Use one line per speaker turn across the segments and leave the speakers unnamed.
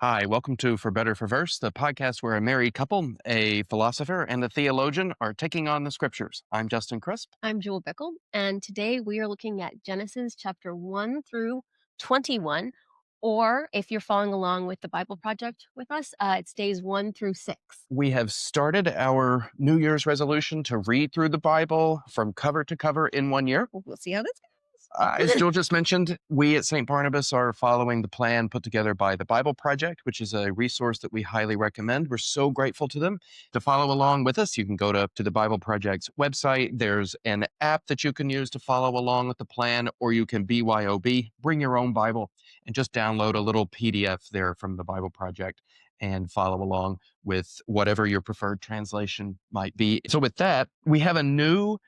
Hi, welcome to For Better for Verse, the podcast where a married couple, a philosopher, and a theologian are taking on the scriptures. I'm Justin Crisp.
I'm Jewelle Bickel, and today we are looking at Genesis chapter 1 through 21. Or if you're following along with the Bible Project with us, it's days 1 through 6.
We have started our New Year's resolution to read through the Bible from cover to cover in 1 year.
We'll see how this
As
goes.
Jill just mentioned, we at St. Barnabas are following the plan put together by the Bible Project, which is a resource that we highly recommend. We're so grateful to them. To follow along with us, you can go to the Bible Project's website. There's an app that you can use to follow along with the plan, or you can BYOB, bring your own Bible, and just download a little PDF there from the Bible Project and follow along with whatever your preferred translation might be. So with that, we have a new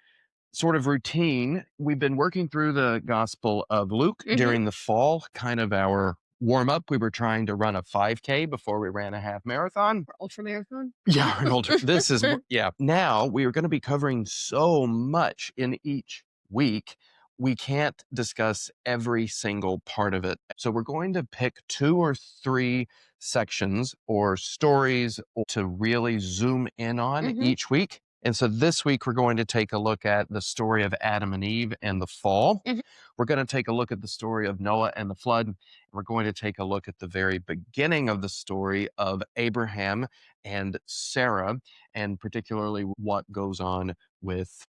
sort of routine. We've been working through the Gospel of Luke during the fall, kind of our warm up. We were trying to run a 5K before we ran a half marathon.
For ultra marathon.
Yeah, an ultra. This is, yeah. Now we are going to be covering so much in each week. We can't discuss every single part of it. So we're going to pick 2 or 3 sections or stories to really zoom in on each week. And so this week, we're going to take a look at the story of Adam and Eve and the fall. We're going to take a look at the story of Noah and the flood. We're going to take a look at the very beginning of the story of Abraham and Sarah, and particularly what goes on with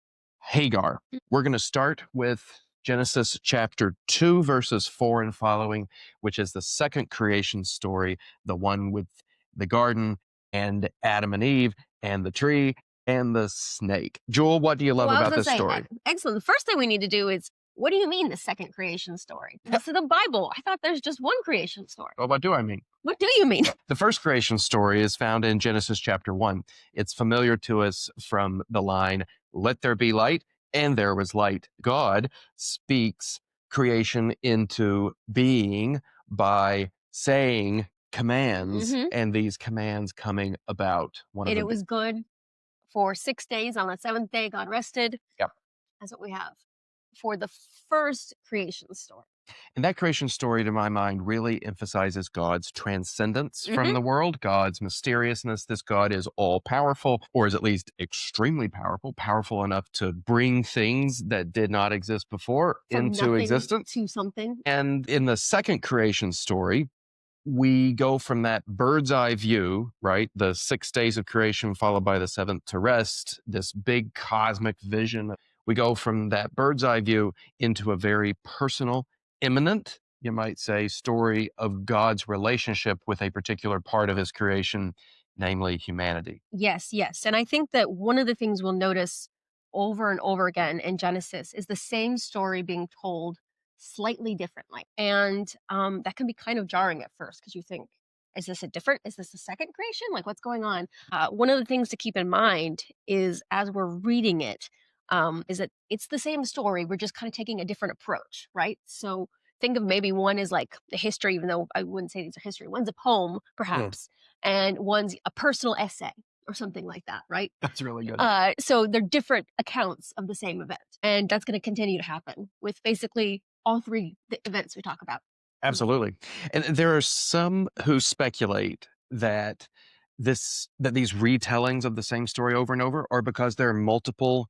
Hagar. We're going to start with Genesis chapter 2, verses 4 and following, which is the second creation story, the one with the garden and Adam and Eve and the tree and the snake. Jewel, what do you love
Well, I was
about
going to
this
say,
story?
excellent. The first thing we need to do is, what do you mean the second creation story? This is the Bible. I thought there's just one creation story.
Well, what do I mean?
What do you mean?
The first creation story is found in Genesis chapter 1. It's familiar to us from the line, "Let there be light," and there was light. God speaks creation into being by saying commands, and these commands coming about.
And it was good for 6 days. On the seventh day, God rested.
Yep.
That's what we have for the first creation story.
And that creation story, to my mind, really emphasizes God's transcendence from the world, God's mysteriousness. This God is all powerful, or is at least extremely powerful, powerful enough to bring things that did not exist before
From
into
nothing
existence.
to something.
And in the second creation story, we go from that bird's eye view, right? The 6 days of creation followed by the seventh to rest, this big cosmic vision. We go from that bird's eye view into a very personal, imminent, you might say, story of God's relationship with a particular part of his creation, namely humanity.
Yes, yes. And I think that one of the things we'll notice over and over again in Genesis is the same story being told slightly differently. And that can be kind of jarring at first because you think, is this a second creation? Like, what's going on? One of the things to keep in mind is as we're reading it, is that it's the same story. We're just kind of taking a different approach, right? So think of maybe one is like a history, even though I wouldn't say these are history. One's a poem, perhaps, and one's a personal essay or something like that, right?
That's really good.
So they're different accounts of the same event. And that's going to continue to happen with basically all 3 events we talk about.
Absolutely. And there are some who speculate that these retellings of the same story over and over are because there are multiple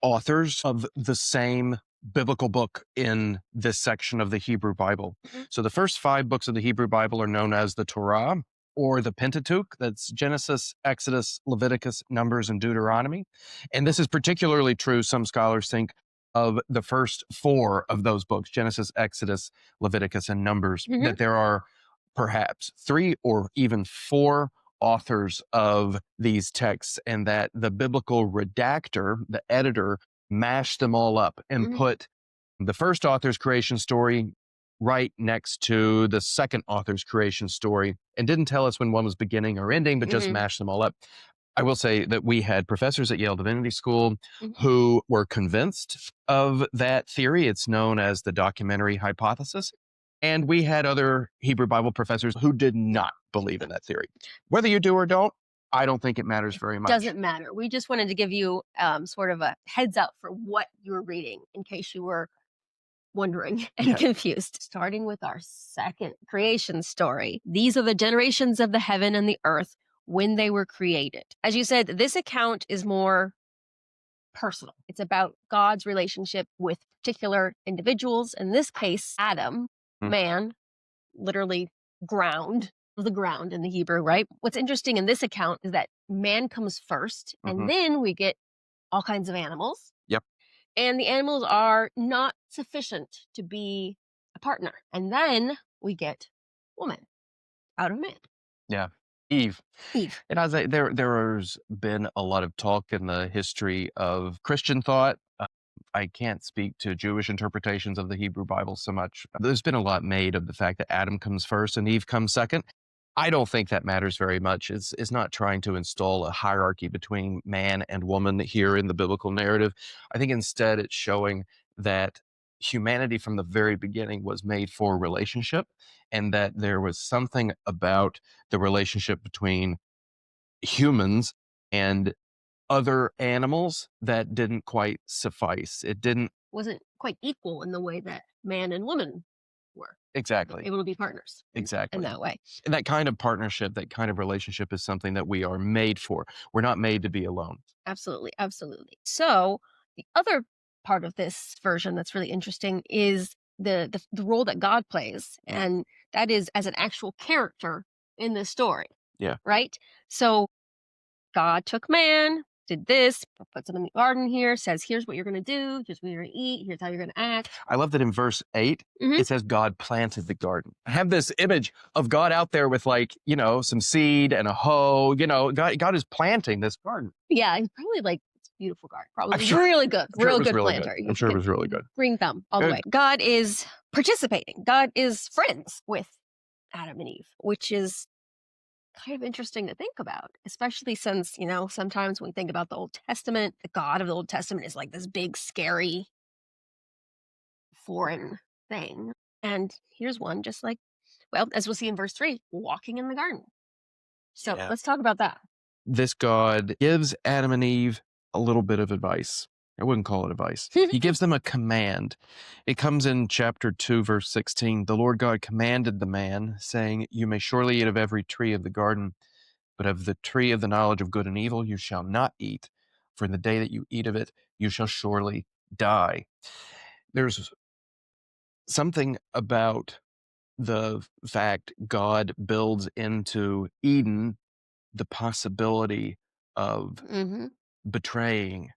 authors of the same biblical book in this section of the Hebrew Bible. So the first 5 books of the Hebrew Bible are known as the Torah or the Pentateuch. That's Genesis, Exodus, Leviticus, Numbers, and Deuteronomy. And this is particularly true, some scholars think, of the first 4 of those books, Genesis, Exodus, Leviticus, and Numbers, that there are perhaps 3 or even 4 authors of these texts, and that the biblical redactor, the editor, mashed them all up and put the first author's creation story right next to the second author's creation story, and didn't tell us when one was beginning or ending, but just mashed them all up. I will say that we had professors at Yale Divinity School who were convinced of that theory. It's known as the documentary hypothesis. And we had other Hebrew Bible professors who did not believe in that theory. Whether you do or don't, I don't think it matters very much.
Doesn't matter. We just wanted to give you sort of a heads up for what you were reading in case you were wondering and
Yeah.
confused. Starting with our second creation story. These are the generations of the heaven and the earth when they were created. As you said, this account is more personal. It's about God's relationship with particular individuals. In this case, Adam,
Mm.
man, literally ground, the ground in the Hebrew, right? What's interesting in this account is that man comes first, and
Mhm.
then we get all kinds of animals.
Yep.
And the animals are not sufficient to be a partner. And then we get woman out of man,
Yeah. Eve.
Eve.
And I was like, there's been a lot of talk in the history of Christian thought. I can't speak to Jewish interpretations of the Hebrew Bible so much. There's been a lot made of the fact that Adam comes first and Eve comes second. I don't think that matters very much. It's not trying to install a hierarchy between man and woman here in the biblical narrative. I think instead it's showing that humanity from the very beginning was made for relationship, and that there was something about the relationship between humans and other animals that didn't quite suffice. It didn't
Wasn't quite equal in the way that man and woman were
exactly,
able to be partners in
exactly.
that way.
And that kind of partnership, that kind of relationship is something that we are made for. We're not made to be alone.
Absolutely, absolutely. So the other part of this version that's really interesting is the role that God plays, and that is as an actual character in the story,
Yeah.
right? So God took man, did this, puts him in the garden here, says, "Here's what you're going to do. Here's what you're going to eat. Here's how you're going to act."
I love that in verse 8,
Hmm.
it says God planted the garden. I have this image of God out there with, like, some seed and a hoe. God is planting this garden.
Yeah, he's probably like, it's a beautiful garden.
I'm
Probably
sure,
really good,
I'm sure it
real
was
good
really good.
planter.
I'm sure it was really good.
Green thumb all the
Good.
way. God is participating. God is friends with Adam and Eve, which is kind of interesting to think about, especially since, sometimes when we think about the Old Testament, the God of the Old Testament is like this big, scary, foreign thing. And here's one just like, well, as we'll see in verse 3, walking in the garden. So
Yeah.
let's talk about that.
This God gives Adam and Eve a little bit of advice. I wouldn't call it advice. He gives them a command. It comes in chapter 2, verse 16. The Lord God commanded the man, saying, "You may surely eat of every tree of the garden, but of the tree of the knowledge of good and evil you shall not eat. For in the day that you eat of it, you shall surely die." There's something about the fact God builds into Eden the possibility of
Hmm.
betraying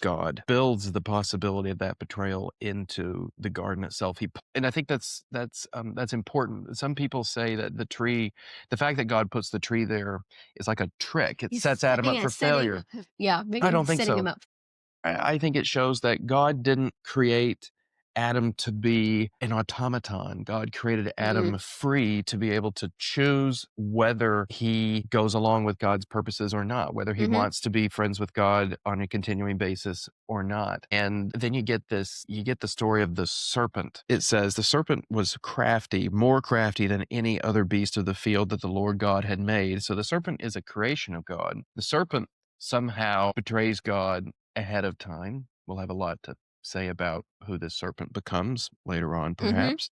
God, builds the possibility of that betrayal into the garden itself. And I think that's important. Some people say that the fact that God puts the tree there is like a trick. It sets Adam up for failure.
Yeah,
I
maybe
don't think
setting him
so.
up.
I think it shows that God didn't create Adam to be an automaton. God created
Mm,
Adam free to be able to choose whether he goes along with God's purposes or not, whether he
hmm.
wants to be friends with God on a continuing basis or not. And then you get the story of the serpent. It says the serpent was crafty, more crafty than any other beast of the field that the Lord God had made. So the serpent is a creation of God. The serpent somehow betrays God ahead of time. We'll have a lot to say about who this serpent becomes later on,
Hmm.
perhaps.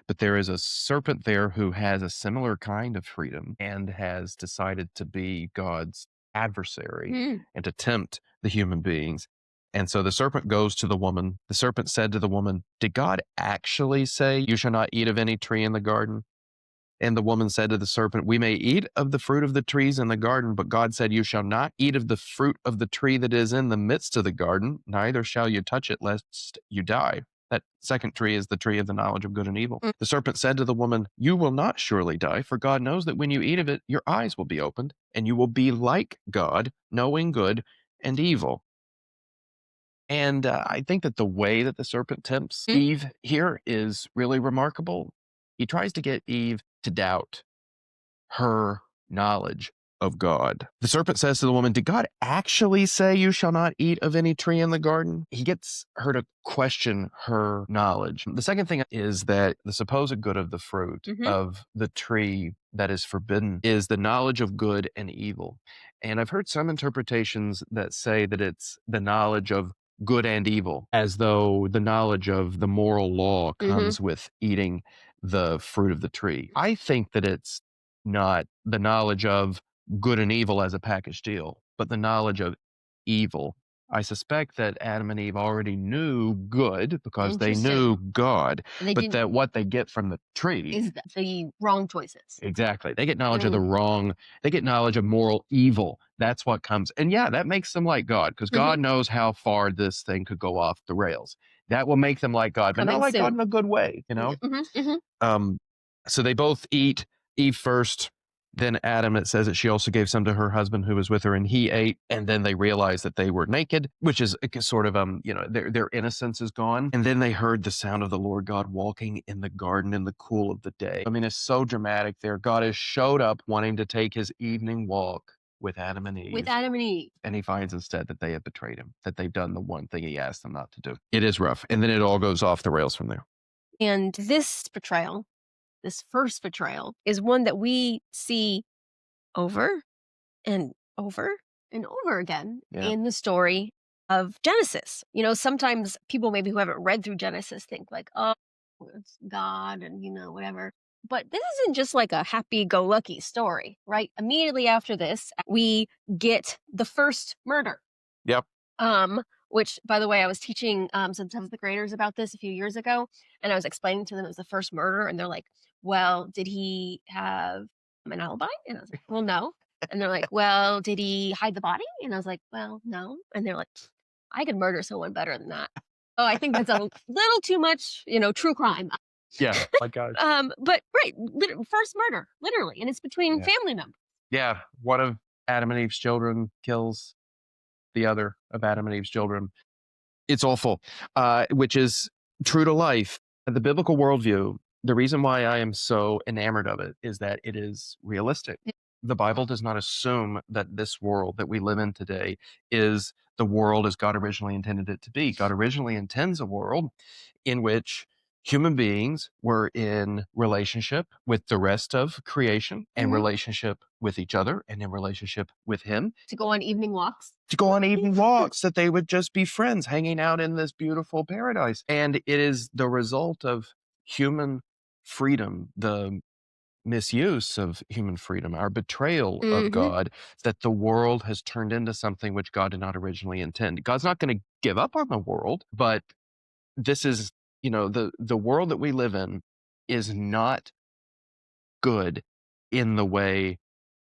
But there is a serpent there who has a similar kind of freedom and has decided to be God's adversary
Mm.
and to tempt the human beings. And so the serpent goes to the woman. The serpent said to the woman, "Did God actually say, 'You shall not eat of any tree in the garden?'" And the woman said to the serpent, "We may eat of the fruit of the trees in the garden, but God said, 'You shall not eat of the fruit of the tree that is in the midst of the garden, neither shall you touch it, lest you die.'" That second tree is the tree of the knowledge of good and evil.
Mm.
The serpent said to the woman, "You will not surely die, for God knows that when you eat of it, your eyes will be opened, and you will be like God, knowing good and evil." And I think that the way that the serpent tempts
Mm.
Eve here is really remarkable. He tries to get Eve to doubt her knowledge of God. The serpent says to the woman, "Did God actually say you shall not eat of any tree in the garden?" He gets her to question her knowledge. The second thing is that the supposed good of the fruit
Hmm.
of the tree that is forbidden is the knowledge of good and evil. And I've heard some interpretations that say that it's the knowledge of good and evil, as though the knowledge of the moral law
Hmm.
comes with eating the fruit of the tree. I think that it's not the knowledge of good and evil as a package deal, but the knowledge of evil. I suspect that Adam and Eve already knew good because they knew
Interesting.
God,
And they
but
didn't
that what they get from the tree,
is the wrong choices.
exactly. They get knowledge of the
Mm.
wrong, they get knowledge of moral evil. That's what comes. And yeah, that makes them like God because
Hmm.
God knows how far this thing could go off the rails. That will make them like God, but not
Coming
like God
soon.
in a good way, you know?
Hmm. Hmm.
Um, so they both eat. Eve first, then Adam. It says that she also gave some to her husband who was with her, and he ate. And then they realized that they were naked, which is sort of their innocence is gone. And then they heard the sound of the Lord God walking in the garden in the cool of the day. I mean, it's so dramatic there. God has showed up wanting to take his evening walk with Adam and
With
Eve.
Adam and Eve.
And he finds instead that they have betrayed him, that they've done the one thing he asked them not to do. It is rough. And then it all goes off the rails from there.
And this first betrayal, is one that we see over and over and over again
Yeah.
in the story of Genesis. Sometimes people maybe who haven't read through Genesis think like, oh, it's God and, whatever. But this isn't just like a happy go lucky story, right? Immediately after this, we get the first murder.
Yep.
Which, by the way, I was teaching some 7th graders about this a few years ago, and I was explaining to them it was the first murder, and they're like, "Well, did he have an alibi?" And I was like, "Well, no." And they're like, "Well, did he hide the body?" And I was like, "Well, no." And they're like, "I could murder someone better than that." Oh, I think that's a little too much, true crime.
Yeah. My gosh.
But right, first murder, literally, and it's between
Yeah.
family members.
Yeah. One of Adam and Eve's children kills the other of Adam and Eve's children. It's awful, which is true to life. The biblical worldview, the reason why I am so enamored of it is that it is realistic. The Bible does not assume that this world that we live in today is the world as God originally intended it to be. God originally intends a world in which human beings were in relationship with the rest of creation and
Mhm.
relationship with each other and in relationship with Him,
To go on evening walks.
to go on evening walks, that they would just be friends hanging out in this beautiful paradise. And it is the result of human freedom, the misuse of human freedom, our betrayal of
Hmm.
God, that the world has turned into something which God did not originally intend. God's not going to give up on the world, but this is, the world that we live in is not good in the way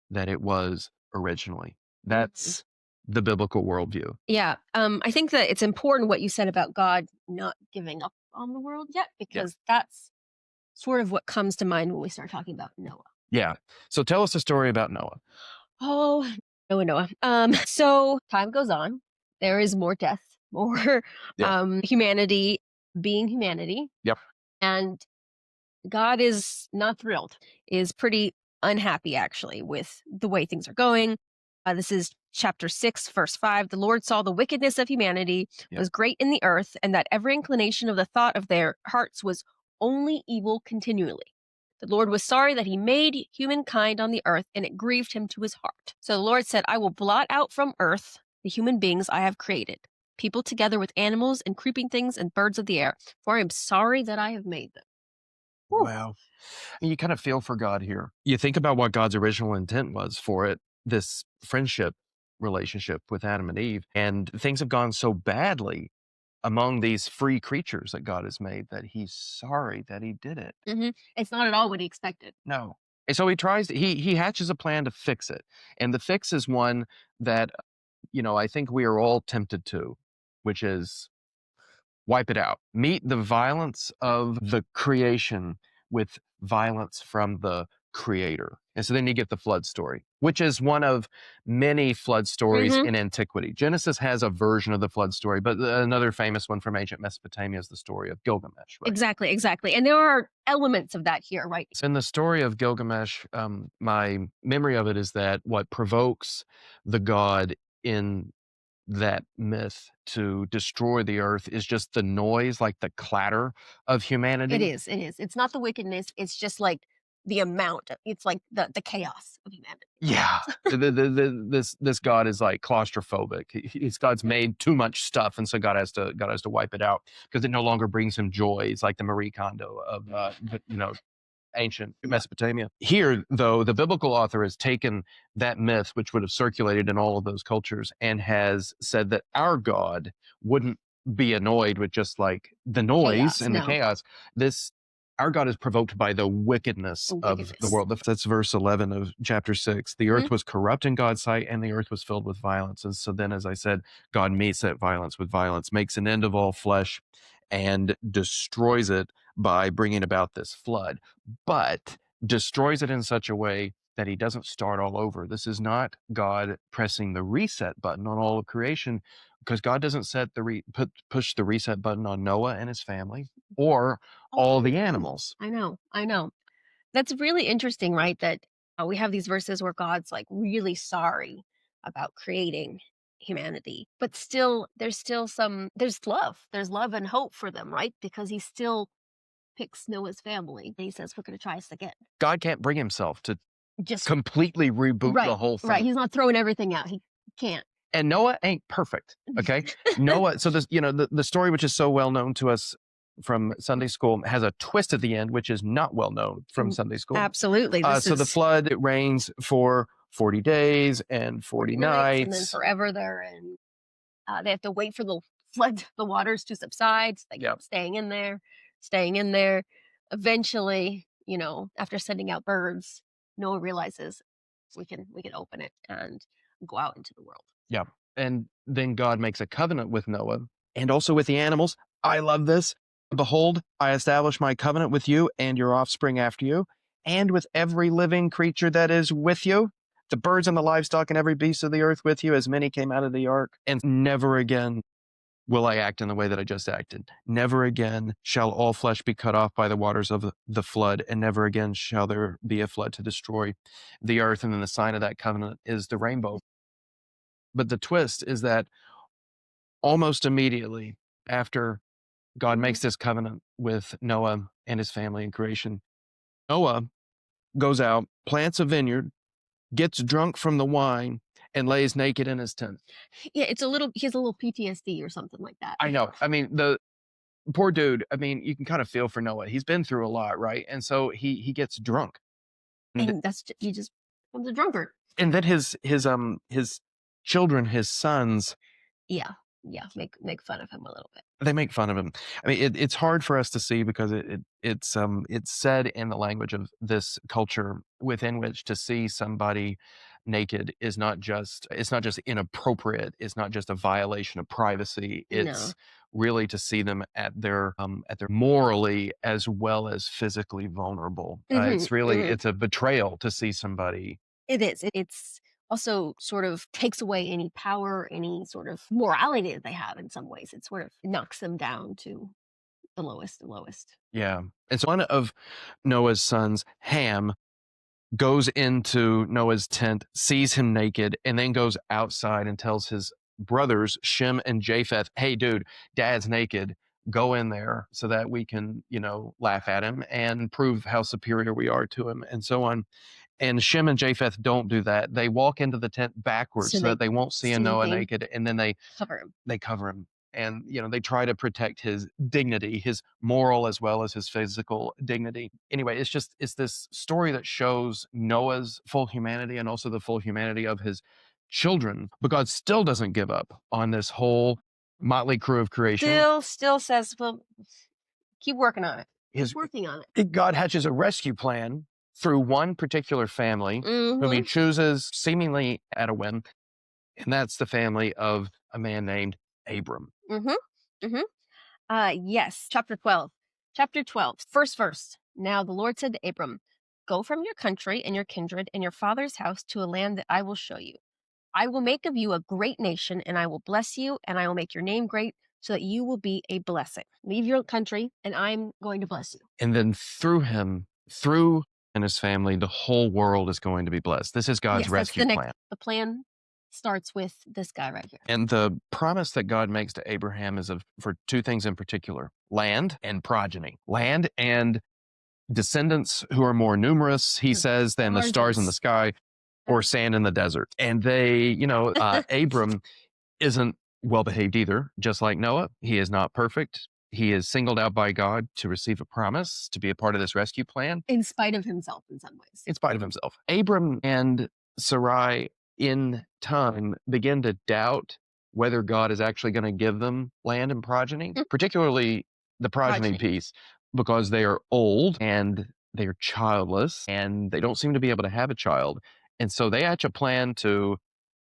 that it was originally.
Mhm.
That's the biblical worldview.
Yeah. I think that it's important what you said about God not giving up on the world yet,
Yeah.
because that's sort of what comes to mind when we start talking about Noah.
Yeah. So tell us a story about Noah.
Oh, Noah. So time goes on. There is more death, more
Yeah.
humanity being humanity.
Yep.
And God is not thrilled, is pretty unhappy actually with the way things are going. This is chapter 6, verse 5. The Lord saw the wickedness of humanity
Yep.
was great in the earth, and that every inclination of the thought of their hearts was only evil continually. The Lord was sorry that he made humankind on the earth, and it grieved him to his heart. So the Lord said, I will blot out from earth the human beings I have created, people together with animals and creeping things and birds of the air, for I am sorry that I have made them. Whew.
Wow. And you kind of feel for God here. You think about what God's original intent was for it, this friendship relationship with Adam and Eve, and things have gone so badly among these free creatures that God has made that he's sorry that he did it.
Hmm. It's not at all what he expected.
No. And so he tries to, he hatches a plan to fix it. And the fix is one that, I think we are all tempted to, which is wipe it out. Meet the violence of the creation with violence from the creator. And so then you get the flood story, which is one of many flood stories
Hmm.
in antiquity. Genesis has a version of the flood story, but another famous one from ancient Mesopotamia is the story of Gilgamesh, right?
Exactly, exactly. And there are elements of that here, right?
So in the story of Gilgamesh, my memory of it is that what provokes the god in that myth to destroy the earth is just the noise, like the clatter of
It
humanity.
is. It is. It's not the wickedness. It's just like the amount. It's like the chaos of humanity.
Yeah. This God is like claustrophobic. God's made too much stuff, and so God has to wipe it out because it no longer brings him joy. It's like the Marie Kondo of ancient
Yeah.
Mesopotamia. Here, though, the biblical author has taken that myth, which would have circulated in all of those cultures, and has said that our God wouldn't be annoyed with just like the noise
Chaos.
and the
No.
chaos. This Our God is provoked by the wickedness
The
of the
wickedness.
world. That's verse 11 of chapter 6. The
Mhm.
earth was corrupt in God's sight, and the earth was filled with violence. And so then, as I said, God meets that violence with violence, makes an end of all flesh, and destroys it by bringing about this flood, but destroys it in such a way that he doesn't start all over. This is not God pressing the reset button on all of creation, because God doesn't push the reset button on Noah and his family or
Oh,
all
I
the
know.
animals.
I know. I know. That's really interesting, right? That we have these verses where God's like really sorry about creating humanity, but still, there's love. There's love and hope for them, right? Because he still picks Noah's family. He says, we're going to try this again.
God can't bring himself to
Just
completely reboot the
right,
whole
right.
thing.
He's not throwing everything out. He can't.
And Noah ain't perfect. Okay. Noah, so this, the story which is so well known to us from Sunday school has a twist at the end, which is not well known from
Mm,
Sunday school.
absolutely. This
So the
is
flood, it rains for 40 days and
40
40
nights and then
nights.
forever they're in. They have to wait for the flood, the waters to subside. So they
Yeah.
keep staying in there, staying in there. Eventually, after sending out birds, Noah realizes we can open it and go out into the world.
Yeah. And then God makes a covenant with Noah and also with the animals. I love this. Behold, I establish my covenant with you and your offspring after you, and with every living creature that is with you, the birds and the livestock and every beast of the earth with you, as many came out of the ark. And never again will I act in the way that I just acted. Never again shall all flesh be cut off by the waters of the flood, and never again shall there be a flood to destroy the earth. And then the sign of that covenant is the rainbow. But the twist is that almost immediately after God
Mhm.
makes this covenant with Noah and his family in creation, Noah goes out, plants a vineyard, gets drunk from the wine, and lays naked in his tent.
Yeah, he has a little PTSD or something like that.
I know. I mean, the poor dude, I mean, you can kind of feel for Noah. He's been through a lot, right? And so he gets drunk. And
And he just becomes a drunkard.
then his children, his sons,
Yeah. Yeah. Make fun of him a little bit.
they make fun of him. I mean, it's hard for us to see because it's said in the language of this culture within which to see somebody naked is not just it's not just inappropriate. It's not just a violation of privacy.
No.
It's really to see them at their morally as well as physically vulnerable.
Hmm. Hmm.
It's a betrayal to see somebody.
It is. It's also sort of takes away any power, any sort of morality that they have in some ways. It sort of knocks them down to the lowest.
Yeah, and so one of Noah's sons, Ham, goes into Noah's tent, sees him naked, and then goes outside and tells his brothers, Shem and Japheth, hey, dude, dad's naked. Go in there so that we can, laugh at him and prove how superior we are to him, and so on. And Shem and Japheth don't do that. They walk into the tent backwards
So
so
they
that they won't see a Noah
sneaking
naked, and then
cover him.
they cover him. And they try to protect his dignity, his moral as well as his physical dignity. Anyway, it's this story that shows Noah's full humanity and also the full humanity of his children. But God still doesn't give up on this whole motley crew of creation.
Still says, well, keep working on it.
His
Keep working on it.
God hatches a rescue plan through one particular family whom he
Mm-hmm.
chooses seemingly at a whim, and that's the family of a man named Abram.
Mm-hmm. Mm-hmm. Yes, chapter 12. Chapter 12, first verse. Now the Lord said to Abram, go from your country and your kindred and your father's house to a land that I will show you. I will make of you a great nation, and I will bless you, and I will make your name great, so that you will be a blessing. Leave your country, and I'm going to bless you.
And then through and his family, the whole world is going to be blessed. This is God's
Yes, that's
rescue plan.
the plan starts with this guy right here.
And the promise that God makes to Abraham is for two things in particular: land and progeny. Land and descendants who are more numerous, he says, than the stars in the sky. or sand in the desert. And they, Abram isn't well behaved either, just like Noah. He is not perfect. He is singled out by God to receive a promise to be a part of this rescue plan
In spite of himself in some ways.
in spite of himself. Abram and Sarai, in time, begin to doubt whether God is actually going to give them land and progeny, particularly the progeny
Progeny.
piece, because they are old and they are childless and they don't seem to be able to have a child. And so they hatch a plan to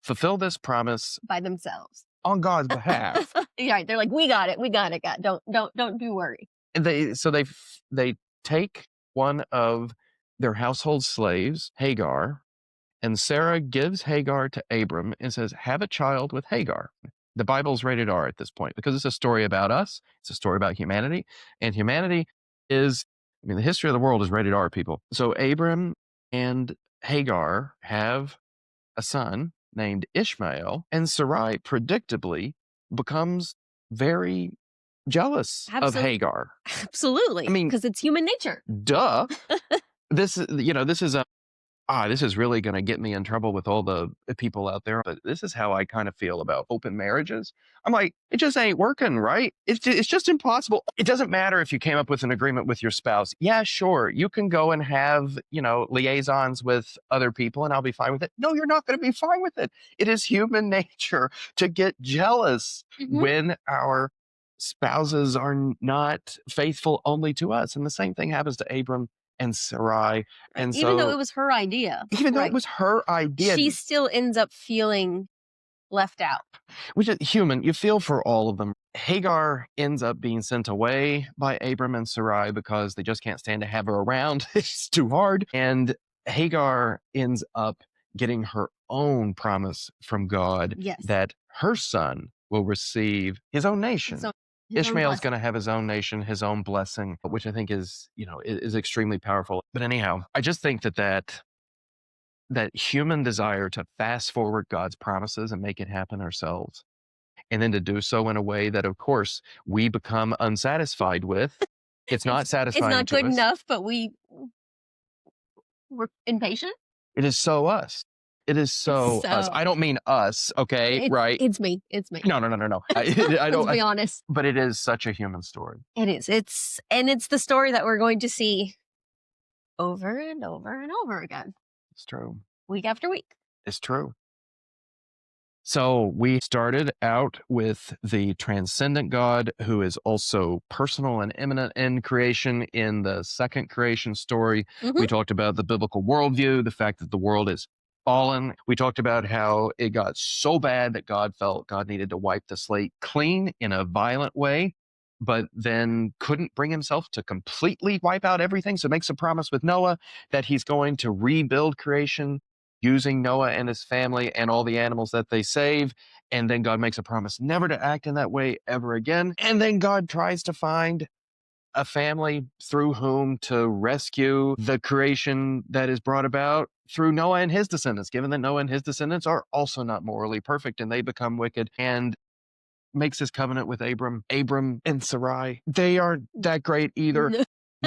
fulfill this promise
By themselves.
on God's behalf.
Yeah, they're like, we got it, God. Don't do worry.
And they take one of their household slaves, Hagar, and Sarah gives Hagar to Abram and says, "Have a child with Hagar." The Bible's rated R at this point because it's a story about us. It's a story about humanity, and humanity is, the history of the world is rated R, people. So Abram and Hagar have a son named Ishmael, and Sarai predictably becomes very jealous of Hagar.
Absolutely.
I mean,
because it's human nature.
Duh. This is really going to get me in trouble with all the people out there. But this is how I kind of feel about open marriages. I'm like, it just ain't working, right? It's just impossible. It doesn't matter if you came up with an agreement with your spouse. Yeah, sure. You can go and have, liaisons with other people and I'll be fine with it. No, you're not going to be fine with it. It is human nature to get jealous when our spouses are not faithful only to us. And the same thing happens to Abram and Sarai. And
Even though
so,
it was her idea.
even though it was her idea,
she still ends up feeling left out.
which is human, you feel for all of them. Hagar ends up being sent away by Abram and Sarai because they just can't stand to have her around. It's too hard. And Hagar ends up getting her own promise from God that her son will receive his own nation. Ishmael's going to have his own nation, his own blessing, which I think is extremely powerful. But anyhow, I just think that human desire to fast forward God's promises and make it happen ourselves, and then to do so in a way that, of course, we become unsatisfied with. It's not satisfying.
It's not
to
good
us.
enough, but we're impatient.
It is so us. It is so us. I don't mean us, okay? Right?
It's me. It's me.
No. I don't.
Let's be honest.
But it is such a human story.
It is. It's the story that we're going to see over and over and over again.
It's true.
Week after week.
It's true. So we started out with the transcendent God who is also personal and immanent in creation in the second creation story. We talked about the biblical worldview, the fact that the world is fallen. We talked about how it got so bad that God felt God needed to wipe the slate clean in a violent way, but then couldn't bring himself to completely wipe out everything. So makes a promise with Noah that he's going to rebuild creation using Noah and his family and all the animals that they save. And then God makes a promise never to act in that way ever again. And then God tries to find a family through whom to rescue the creation that is brought about through Noah and his descendants, given that Noah and his descendants are also not morally perfect and they become wicked, and makes his covenant with Abram and Sarai. They aren't that great either.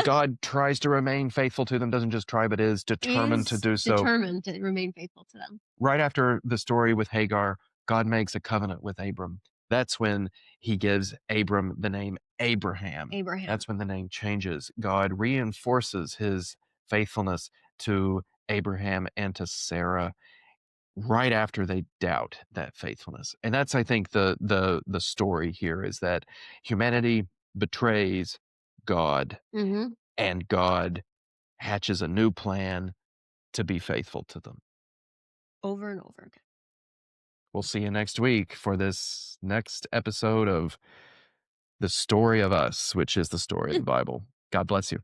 God tries to remain faithful to them, doesn't just try, but is determined to do so.
Determined to remain faithful to them.
Right after the story with Hagar, God makes a covenant with Abram. That's when he gives Abram the name Abraham. That's when the name changes. God reinforces his faithfulness to Abraham and to Sarah right after they doubt that faithfulness. And that's, I think, the story here is that humanity betrays God, and God hatches a new plan to be faithful to them.
Over and over again.
We'll see you next week for this next episode of The Story of Us, which is the story of the Bible. God bless you.